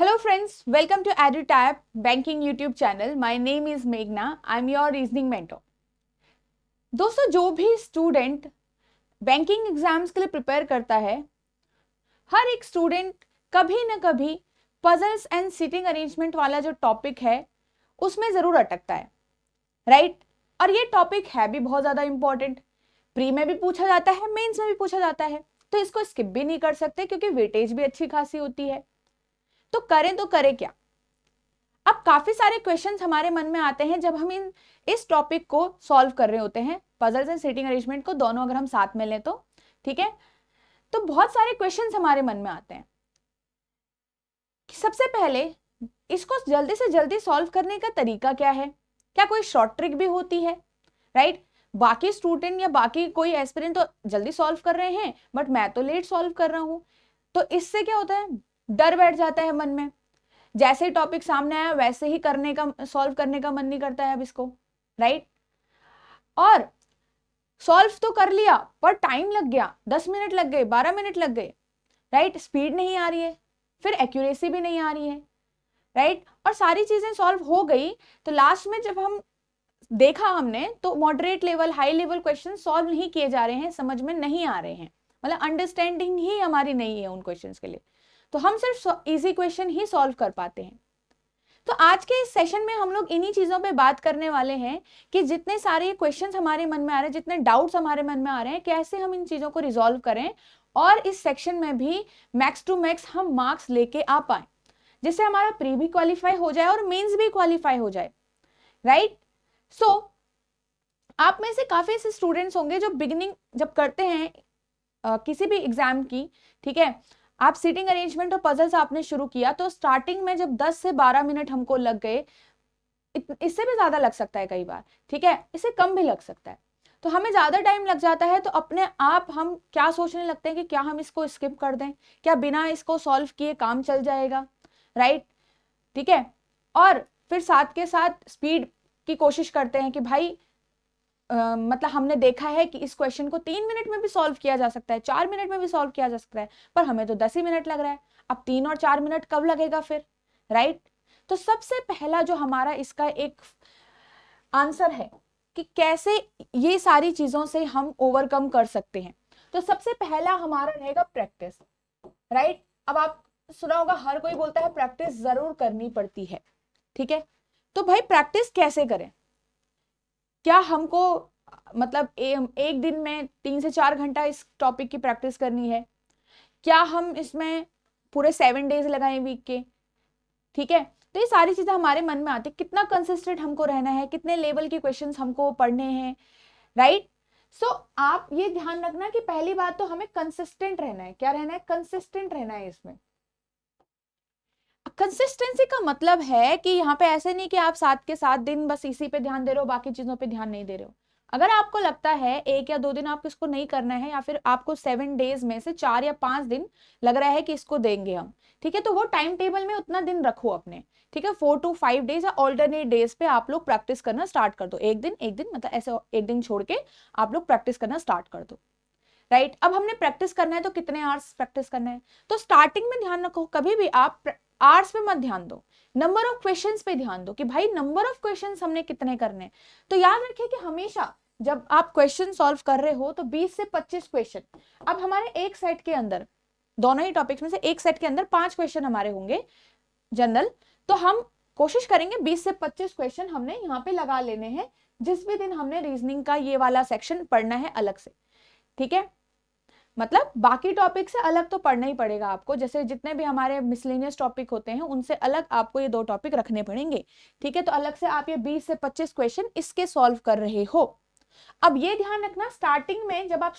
Hello friends, welcome to EduTap Banking YouTube channel. My name is Meghna. I'm your reasoning mentor. दोस्तों जो भी student banking exams के लिए prepare करता है, हर एक स्टूडेंट कभी ना कभी पजल्स एंड सीटिंग अरेंजमेंट वाला जो टॉपिक है उसमें जरूर अटकता है, राइट? और ये टॉपिक है भी बहुत ज्यादा इंपॉर्टेंट, प्री में भी पूछा जाता है, मेंस में भी पूछा जाता है, तो इसको स्किप भी नहीं कर सकते क्योंकि वेटेज भी अच्छी खासी होती है। तो करें क्या? अब काफी सारे क्वेश्चंस हमारे मन में आते हैं जब हम इस टॉपिक को सॉल्व कर रहे होते हैं, पजल्स एंड सीटिंग अरेंजमेंट को दोनों अगर हम साथ में लें तो ठीक है। तो बहुत सारे क्वेश्चंस हमारे मन में आते हैं कि सबसे पहले इसको जल्दी से जल्दी सॉल्व करने का तरीका क्या है, क्या कोई शॉर्ट ट्रिक भी होती है, राइट? बाकी स्टूडेंट या बाकी कोई एस्पिरेंट तो जल्दी सॉल्व कर रहे हैं बट मैं तो लेट सॉल्व कर रहा हूं, तो इससे क्या होता है, डर बैठ जाता है मन में। जैसे ही टॉपिक सामने आया वैसे ही सॉल्व करने का मन नहीं करता है अब इसको, राइट? और सॉल्व तो कर लिया पर टाइम लग गया, 10 मिनट लग गए, 12 मिनट लग गए, राइट? स्पीड नहीं आ रही है, फिर एक्यूरेसी भी नहीं आ रही है, राइट? और सारी चीजें सॉल्व हो गई तो लास्ट में जब हम देखा हमने तो moderate level high level question solve नहीं किए जा रहे हैं, समझ में नहीं आ रहे हैं, मतलब अंडरस्टैंडिंग ही हमारी नहीं है उन क्वेश्चंस के लिए, तो हम सिर्फ इजी क्वेश्चन ही सॉल्व कर पाते हैं। तो आज के इस सेशन में हम लोग इन्हीं चीजों पे बात करने वाले हैं कि जितने सारे क्वेश्चंस हमारे मन में आ रहे हैं, जितने डाउट्स हमारे मन में आ रहे हैं, कैसे हम इन चीजों को रिजॉल्व करें और इस सेक्शन में भी मैक्स टू मैक्स हम मार्क्स लेके आ पाए, जिससे हमारा प्री भी क्वालिफाई हो जाए और मेंस भी क्वालिफाई हो जाए, राइट? सो आप में से काफी ऐसे स्टूडेंट्स होंगे जो बिगिनिंग जब करते हैं किसी भी एग्जाम की, ठीक है, आप सीटिंग अरेंजमेंट और पजल्स आपने शुरू किया तो स्टार्टिंग में जब 10 से 12 मिनट हमको लग गए, इससे भी ज्यादा लग सकता है कई बार, ठीक है, इससे कम भी लग सकता है, तो हमें ज्यादा टाइम लग जाता है तो अपने आप हम क्या सोचने लगते हैं कि क्या हम इसको स्किप कर दें, क्या बिना इसको सॉल्व किए काम चल जाएगा, राइट? ठीक है। और फिर साथ के साथ स्पीड की कोशिश करते हैं कि भाई मतलब हमने देखा है कि इस क्वेश्चन को 3 मिनट में भी सॉल्व किया जा सकता है, 4 मिनट में भी सॉल्व किया जा सकता है, पर हमें तो 10 ही मिनट लग रहा है, अब 3 और 4 मिनट कब लगेगा फिर, राइट? तो सबसे पहला जो हमारा इसका एक आंसर है कि कैसे ये सारी चीजों से हम ओवरकम कर सकते हैं, तो सबसे पहला हमारा रहेगा प्रैक्टिस, राइट? अब आप सुना होगा हर कोई बोलता है प्रैक्टिस जरूर करनी पड़ती है, ठीक है, तो भाई प्रैक्टिस कैसे करें? क्या हमको मतलब एक दिन में 3 से 4 घंटा इस टॉपिक की प्रैक्टिस करनी है? क्या हम इसमें पूरे 7 डेज लगाएं वीक के? ठीक है, तो ये सारी चीजें हमारे मन में आती है, कितना कंसिस्टेंट हमको रहना है, कितने लेवल के क्वेश्चंस हमको पढ़ने हैं, राइट? सो आप ये ध्यान रखना कि पहली बात तो हमें कंसिस्टेंट रहना है, क्या रहना है? कंसिस्टेंट रहना है। इसमें कंसिस्टेंसी का मतलब है कि यहाँ पे ऐसे नहीं कि आप 7 के 7 दिन बस इसी पे ध्यान दे रहे हो, बाकी चीजों पे ध्यान नहीं दे रहे हो। अगर आपको लगता है 1 या 2 दिन आपको इसको नहीं करना है, या फिर आपको 7 डेज में से 4 या 5 दिन लग रहा है कि इसको देंगे हम, ठीक है, तो वो टाइम टेबल में उतना दिन रखो अपने, ठीक है, 4 to 5 डेज या ऑल्टरनेट डेज पे आप लोग प्रैक्टिस करना स्टार्ट कर दो, एक दिन मतलब ऐसे एक दिन छोड़ के आप लोग प्रैक्टिस करना स्टार्ट कर दो, राइट? अब हमने प्रैक्टिस करना है तो कितने आवर्स प्रैक्टिस करना है? तो स्टार्टिंग में ध्यान रखो, कभी भी आप आवर्स पे मत ध्यान दो, नंबर ऑफ क्वेश्चंस पे ध्यान दो कि भाई नंबर ऑफ क्वेश्चंस हमने कितने करने हैं। तो याद रखिए कि हमेशा जब आप क्वेश्चन सॉल्व कर रहे हो तो 20 से 25 क्वेश्चन, अब हमारे एक सेट के अंदर, दोनों ही टॉपिक्स में से एक सेट के अंदर 5 क्वेश्चन हमारे होंगे जनरल, तो हम कोशिश करेंगे 20 से 25 क्वेश्चन हमने यहाँ पे लगा लेने हैं जिस भी दिन हमने रीजनिंग का ये वाला सेक्शन पढ़ना है अलग से, ठीक है, मतलब बाकी टॉपिक से अलग तो पढ़ना ही पड़ेगा आपको, जैसे जितने भी हमारे मिसलेनियस टॉपिक होते हैं उनसे अलग आपको ये 2 टॉपिक रखने पड़ेंगे, ठीक है, तो अलग से आप ये 20 से 25 क्वेश्चन इसके सॉल्व कर रहे हो। अब ये ध्यान रखना स्टार्टिंग में जब आप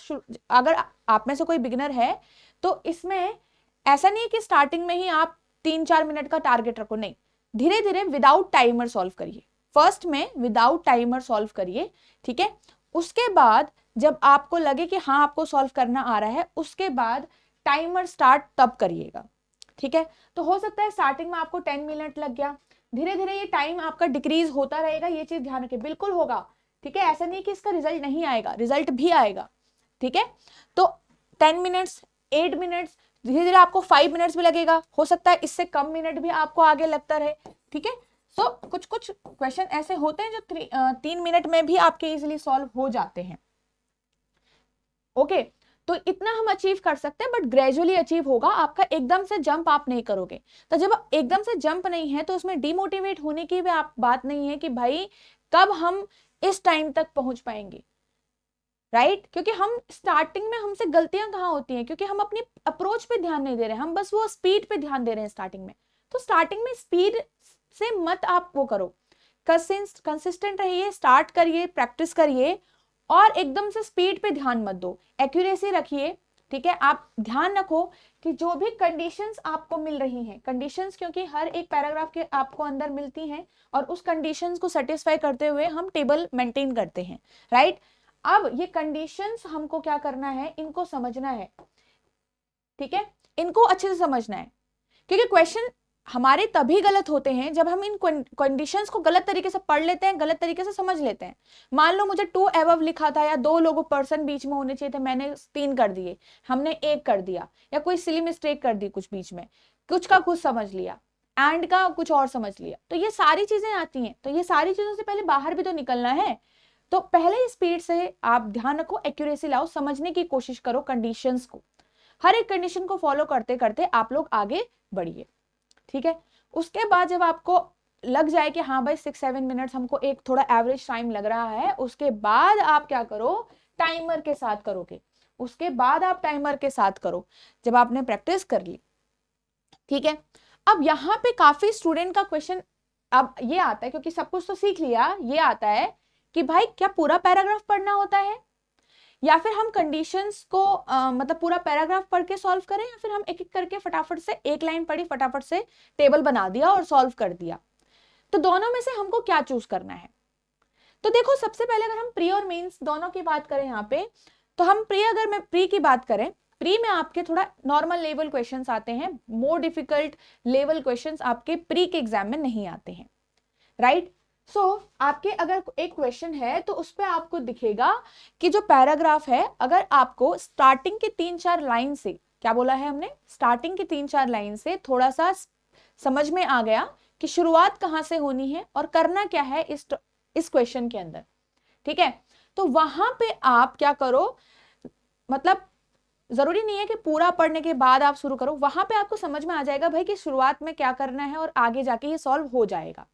अगर आप में से कोई बिगिनर है तो इसमें ऐसा नहीं है कि स्टार्टिंग में ही आप 3-4 मिनट का टारगेट रखो, नहीं, धीरे धीरे विदाउट टाइमर सॉल्व करिए, फर्स्ट में विदाउट टाइमर सॉल्व करिए, ठीक है, उसके बाद जब आपको लगे कि हाँ आपको सॉल्व करना आ रहा है उसके बाद टाइमर स्टार्ट तब करिएगा, ठीक है। तो हो सकता है स्टार्टिंग में आपको 10 मिनट लग गया, धीरे धीरे ये टाइम आपका डिक्रीज होता रहेगा, ये चीज ध्यान रखिए, बिल्कुल होगा, ठीक है, ऐसा नहीं कि इसका रिजल्ट नहीं आएगा, रिजल्ट भी आएगा, ठीक है। तो 10 मिनट्स, 8 मिनट्स, धीरे धीरे आपको 5 मिनट्स भी लगेगा, हो सकता है इससे कम मिनट भी आपको आगे लगता रहे, ठीक है। सो कुछ कुछ क्वेश्चन ऐसे होते हैं जो 3 मिनट में भी आपके इजिली सॉल्व हो जाते हैं, ओके। तो इतना हम अचीव कर सकते हैं, बट ग्रेजुअली अचीव होगा आपका, एकदम से जंप आप नहीं करोगे। तो जब एकदम से जंप नहीं है तो उसमें डिमोटिवेट होने की भी आप बात नहीं है कि भाई कब हम इस टाइम तक पहुंच पाएंगे, राइट। क्योंकि हम स्टार्टिंग में हमसे गलतियां कहाँ होती हैं, क्योंकि हम अपनी अप्रोच पे ध्यान नहीं दे रहे हैं, हम बस वो स्पीड पे ध्यान दे रहे हैं स्टार्टिंग में। तो स्टार्टिंग में स्पीड से मत आप वो करो, कंसिस्टेंट रहिए, स्टार्ट करिए, प्रैक्टिस करिए, और एकदम से स्पीड पे ध्यान मत दो, एक्यूरेसी रखिए, ठीक है। आप ध्यान रखो कि जो भी कंडीशंस आपको मिल रही हैं, कंडीशंस क्योंकि हर एक पैराग्राफ के आपको अंदर मिलती हैं, और उस कंडीशंस को सेटिस्फाई करते हुए हम टेबल मेंटेन करते हैं, राइट। अब ये कंडीशंस हमको क्या करना है, इनको समझना है, ठीक है, इनको अच्छे से समझना है, क्योंकि क्वेश्चन हमारे तभी गलत होते हैं जब हम इन कंडीशंस को गलत तरीके से पढ़ लेते हैं, गलत तरीके से समझ लेते हैं। मान लो मुझे 2 एबव लिखा था, या 2 लोगों पर्सन बीच में होने चाहिए थे, मैंने 3 कर दिए, हमने 1 कर दिया, या कोई सिली मिस्टेक कर दी कुछ बीच में, कुछ का कुछ समझ लिया, एंड का कुछ और समझ लिया। तो ये सारी चीजें आती हैं, तो ये सारी चीजों से पहले बाहर भी तो निकलना है। तो पहले स्पीड से आप ध्यान रखो, एक्यूरेसी लाओ, समझने की कोशिश करो कंडीशंस को, हर एक कंडीशन को फॉलो करते करते आप लोग आगे बढ़िए, ठीक है। उसके बाद जब आपको लग जाए कि हाँ भाई 6-7 मिनट्स हमको एक थोड़ा एवरेज टाइम लग रहा है, उसके बाद आप क्या करो, टाइमर के साथ करोगे, उसके बाद आप टाइमर के साथ करो जब आपने प्रैक्टिस कर ली, ठीक है। अब यहाँ पे काफी स्टूडेंट का क्वेश्चन अब ये आता है, क्योंकि सब कुछ तो सीख लिया, ये आता है कि भाई क्या पूरा पैराग्राफ पढ़ना होता है, या फिर हम कंडीशंस को मतलब पूरा पैराग्राफ पढ़ के सॉल्व करें, या फिर हम एक एक करके फटाफट से एक लाइन पढ़ी, फटाफट से टेबल बना दिया और सॉल्व कर दिया। तो दोनों में से हमको क्या चूज करना है। तो देखो, सबसे पहले अगर हम प्री और मेंस दोनों की बात करें यहाँ पे, तो हम अगर मैं प्री की बात करें, प्री में आपके थोड़ा नॉर्मल लेवल क्वेश्चंस आते हैं, मोर डिफिकल्ट लेवल क्वेश्चंस आपके प्री के एग्जाम में नहीं आते हैं, राइट। आपके अगर एक क्वेश्चन है तो उस पर आपको दिखेगा कि जो पैराग्राफ है, अगर आपको स्टार्टिंग के 3-4 लाइन से, क्या बोला है हमने, स्टार्टिंग के 3-4 लाइन से थोड़ा सा समझ में आ गया कि शुरुआत कहां से होनी है और करना क्या है इस क्वेश्चन के अंदर, ठीक है। तो वहां पे आप क्या करो, मतलब जरूरी नहीं है कि पूरा पढ़ने के बाद आप शुरू करो, वहां पे आपको समझ में आ जाएगा भाई कि शुरुआत में क्या करना है, और आगे जाके ये सॉल्व हो जाएगा,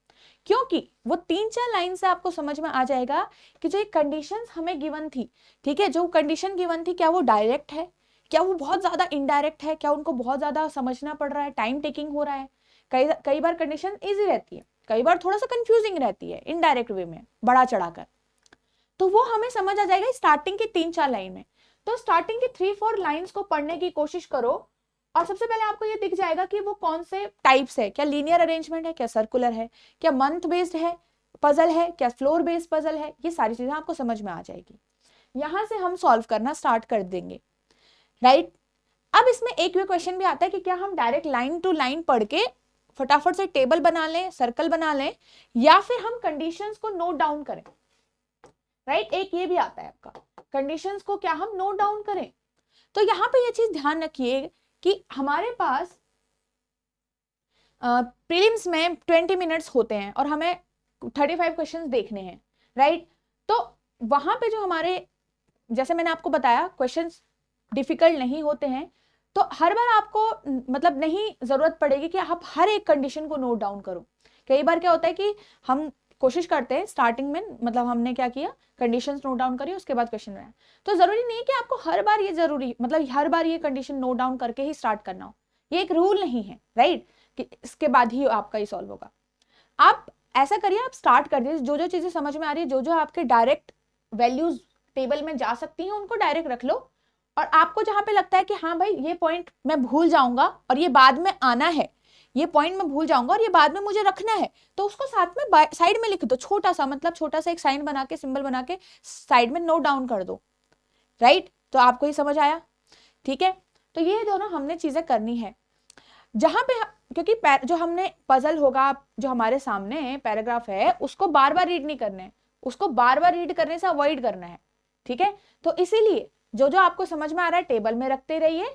क्योंकि वो 3-4 लाइन से आपको समझ में आ जाएगा कि जो एक कंडीशंस हमें गिवन थी, ठीक है, जो कंडीशन गिवन थी, क्या वो डायरेक्ट है, क्या वो बहुत ज्यादा इनडायरेक्ट है, क्या उनको बहुत ज्यादा समझना पड़ रहा है, टाइम टेकिंग हो रहा है। कई बार कंडीशन इजी रहती है, कई बार थोड़ा सा कंफ्यूजिंग रहती है इनडायरेक्ट वे में बढ़ा चढ़ाकर, तो वो हमें समझ आ जाएगा स्टार्टिंग की 3-4 लाइन में। तो स्टार्टिंग की 3-4 लाइंस को पढ़ने की कोशिश करो, और सबसे पहले आपको ये दिख जाएगा कि वो कौन से टाइप्स है, क्या लीनियर अरेंजमेंट है, क्या सर्कुलर है, क्या मंथ बेस्ड है पजल है, क्या फ्लोर बेस्ड पजल है, ये सारी चीजें आपको समझ में आ जाएगी। यहां से हम सॉल्व करना स्टार्ट कर देंगे, राइट। अब इसमें एक भी क्वेश्चन भी आता है कि क्या हम डायरेक्ट लाइन टू लाइन पढ़ के फटाफट से टेबल बना लें, सर्कल बना लें, या फिर हम कंडीशंस को नोट डाउन करें, राइट। एक ये भी आता है आपका, कंडीशंस को क्या हम नोट डाउन करें। तो यहां पे ये चीज ध्यान रखिए कि हमारे पास प्रीलिम्स में 20 मिनट्स होते हैं और हमें 35 क्वेश्चंस देखने हैं, राइट। तो वहां पे जो हमारे, जैसे मैंने आपको बताया, क्वेश्चंस डिफिकल्ट नहीं होते हैं, तो हर बार आपको मतलब नहीं जरूरत पड़ेगी कि आप हर एक कंडीशन को नोट डाउन करो। कई बार क्या होता है कि हम कोशिश करते हैं स्टार्टिंग में, मतलब हमने क्या किया, कंडीशंस नोट डाउन करी, उसके बाद क्वेश्चन बनाया। तो जरूरी नहीं है कि आपको हर बार ये जरूरी, मतलब हर बार ये कंडीशन नोट डाउन करके ही स्टार्ट करना हो, ये एक रूल नहीं है, राइट, कि इसके बाद ही आपका ये सॉल्व होगा। आप ऐसा करिए, आप स्टार्ट कर दीजिए, जो जो चीजें समझ में आ रही है, जो जो आपके डायरेक्ट वैल्यूज टेबल में जा सकती हैं, उनको डायरेक्ट रख लो, और आपको जहां पे लगता है कि हाँ भाई ये पॉइंट मैं भूल जाऊंगा और ये बाद में आना है, ये पॉइंट मैं भूल जाऊंगा और ये बाद में मुझे रखना है, तो उसको साथ में साइड में लिख दो, छोटा सा, मतलब छोटा सा एक साइन बना के, सिंबल बना के साइड में नोट डाउन कर दो, राइट। तो आपको ही समझ आया, ठीक है। तो ये दोनों हमने चीजें करनी है जहां पे, क्योंकि जो हमने पजल होगा, जो हमारे सामने पैराग्राफ है, उसको बार बार रीड नहीं करना है, उसको बार बार रीड करने से अवॉइड करना है, ठीक है। तो इसीलिए जो जो आपको समझ में आ रहा है टेबल में रखते रहिए,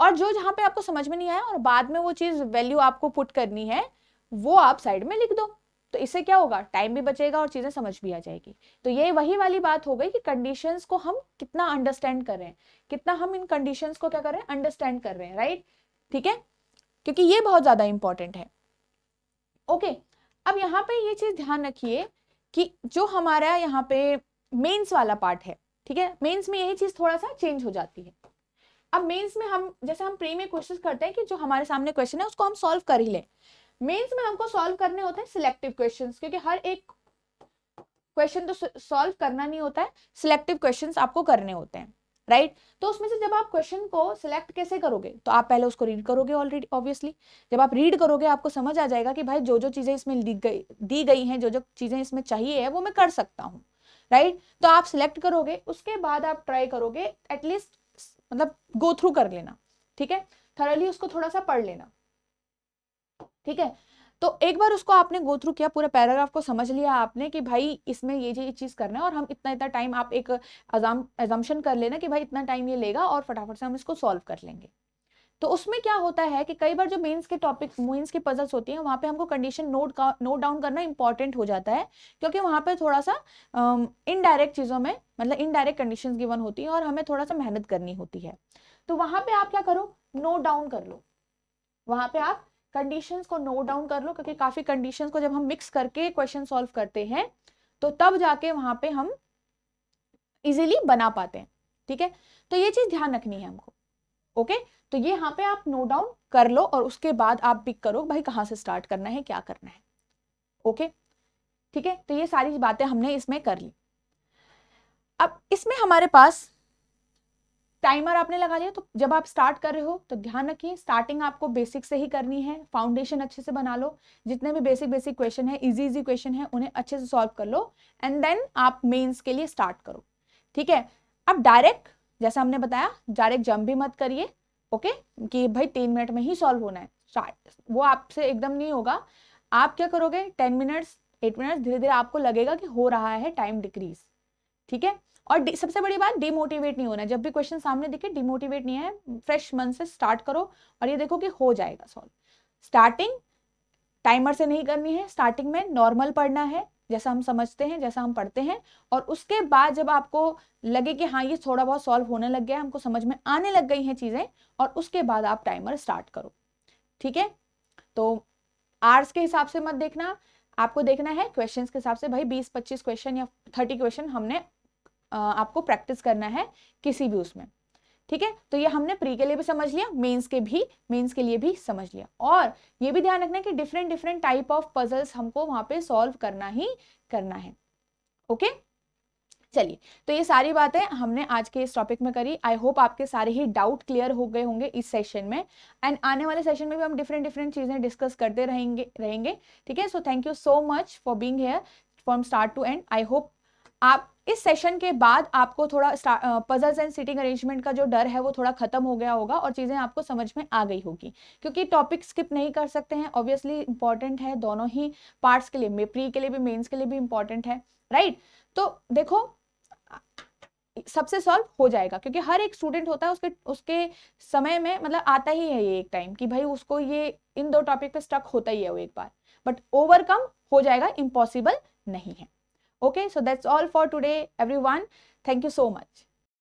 और जो जहाँ पे आपको समझ में नहीं आया और बाद में वो चीज वैल्यू आपको पुट करनी है वो आप साइड में लिख दो। तो इससे क्या होगा, टाइम भी बचेगा और चीजें समझ भी आ जाएगी। तो ये वही वाली बात हो गई कि कंडीशंस को हम कितना अंडरस्टैंड कर रहे हैं, कितना हम इन कंडीशंस को क्या कर रहे हैं, अंडरस्टैंड कर रहे हैं, राइट। ठीक है, क्योंकि ये बहुत ज्यादा इंपॉर्टेंट है। ओके, अब यहाँ पे ये चीज ध्यान रखिए कि जो हमारा यहाँ पे मेंस वाला पार्ट है, ठीक है, मेंस में यही चीज थोड़ा सा चेंज हो जाती है। अब मेंस में हम जैसे हम प्री में कोशिश करते हैं कि जो हमारे सामने क्वेश्चन है उसको हम सॉल्व कर ही लें। मेंस में हमको सॉल्व करने होते हैं सिलेक्टिव क्वेश्चंस, क्योंकि हर एक क्वेश्चन तो सॉल्व करना नहीं होता है, सिलेक्टिव क्वेश्चंस आपको करने होते हैं, राइट। तो उसमें से जब आप क्वेश्चन को सिलेक्ट कैसे करोगे, तो आप पहले उसको रीड करोगे ऑलरेडी, ऑब्वियसली जब आप रीड करोगे आपको समझ आ जाएगा कि भाई जो जो चीजें इसमें दी गई हैं, जो जो चीजें इसमें चाहिए है वो मैं कर सकता हूँ, राइट। तो आप सिलेक्ट करोगे, उसके बाद आप ट्राई करोगे एटलीस्ट, मतलब गो थ्रू कर लेना, ठीक है, थरली उसको थोड़ा सा पढ़ लेना, ठीक है। तो एक बार उसको आपने गो थ्रू किया, पूरे पैराग्राफ को समझ लिया आपने कि भाई इसमें ये चीज करना है और हम इतना इतना टाइम, आप एक अजम्पशन कर लेना कि भाई इतना टाइम ये लेगा और फटाफट से हम इसको सॉल्व कर लेंगे। तो उसमें क्या होता है कि कई बार जो मेंस के टॉपिक, मेंस की पजल्स होती हैं, वहां पे हमको कंडीशन नोट डाउन करना इंपॉर्टेंट हो जाता है, क्योंकि वहां पे थोड़ा सा इनडायरेक्ट चीजों में, मतलब इनडायरेक्ट कंडीशंस गिवन होती है और हमें थोड़ा सा मेहनत करनी होती है। तो वहां पे आप क्या करो, नोट डाउन कर लो, वहां पे आप कंडीशंस को नोट डाउन कर लो, क्योंकि काफी कंडीशंस को जब हम मिक्स करके क्वेश्चन सॉल्व करते हैं तो तब जाके वहां पे हम इजीली बना पाते हैं, ठीक है। तो ये चीज ध्यान रखनी है हमको। ओके, तो ये यहाँ पे आप नोट डाउन कर लो और उसके बाद आप पिक करो भाई कहाँ से स्टार्ट करना है, क्या करना है। ओके, ठीक है, तो ये सारी बातें हमने इसमें कर ली। अब इसमें हमारे पास टाइमर आपने लगा लिया, तो जब आप स्टार्ट कर रहे हो तो ध्यान रखिए स्टार्टिंग आपको बेसिक से ही करनी है, फाउंडेशन अच्छे से बना लो, जितने भी बेसिक बेसिक क्वेश्चन है, इजी क्वेश्चन है, उन्हें अच्छे से सॉल्व कर लो एंड देन आप मेंस के लिए स्टार्ट करो, ठीक है। अब डायरेक्ट, जैसा हमने बताया, डायरेक्ट जंप भी मत करिए, ओके, कि भाई 3 मिनट में ही सॉल्व होना है, स्टार्ट वो आपसे एकदम नहीं होगा। आप क्या करोगे, 10 मिनट्स 8 मिनट्स, धीरे धीरे आपको लगेगा कि हो रहा है टाइम डिक्रीज, ठीक है। और सबसे बड़ी बात, डिमोटिवेट नहीं होना है, जब भी क्वेश्चन सामने दिखे डिमोटिवेट नहीं है, फ्रेश मन से स्टार्ट करो और ये देखो कि हो जाएगा सॉल्व। स्टार्टिंग टाइमर से नहीं करनी है, स्टार्टिंग में नॉर्मल पढ़ना है, जैसा हम समझते हैं, जैसा हम पढ़ते हैं, और उसके बाद जब आपको लगे कि हाँ ये थोड़ा बहुत सॉल्व होने लग गया, हमको समझ में आने लग गई हैं चीजें, और उसके बाद आप टाइमर स्टार्ट करो, ठीक है। तो आवर्स के हिसाब से मत देखना, आपको देखना है क्वेश्चंस के हिसाब से, भाई 20-25 क्वेश्चन या 30 क्वेश्चन हमने आपको प्रैक्टिस करना है किसी भी उसमें, ठीक है। तो ये हमने प्री के लिए भी समझ लिया, मेंस के लिए भी समझ लिया, और ये भी ध्यान रखना है कि different different type of puzzles हमको वहां पे सॉल्व करना ही करना है। ओके, चलिए, तो ये सारी बातें हमने आज के इस टॉपिक में करी। आई होप आपके सारे ही डाउट क्लियर हो गए होंगे इस सेशन में, एंड आने वाले सेशन में भी हम डिफरेंट डिफरेंट चीजें डिस्कस करते रहेंगे, ठीक है। So thank you so much for being here from start to end. I hope आप इस सेशन के बाद आपको थोड़ा पजल्स एंड सीटिंग अरेंजमेंट का जो डर है वो थोड़ा खत्म हो गया होगा और चीजें आपको समझ में आ गई होगी, क्योंकि टॉपिक स्किप नहीं कर सकते हैं, ऑब्वियसली इंपॉर्टेंट है दोनों ही पार्ट्स के लिए, प्री के लिए भी मेंस के लिए भी इंपॉर्टेंट है, राइट। तो देखो सबसे सॉल्व हो जाएगा, क्योंकि हर एक स्टूडेंट होता है उसके उसके समय में, मतलब आता ही है ये एक टाइम कि भाई उसको ये इन दो टॉपिक पे स्टक होता ही है वो एक बार, बट ओवरकम हो जाएगा, इम्पॉसिबल नहीं है। Okay, so that's all for today everyone, thank you so much.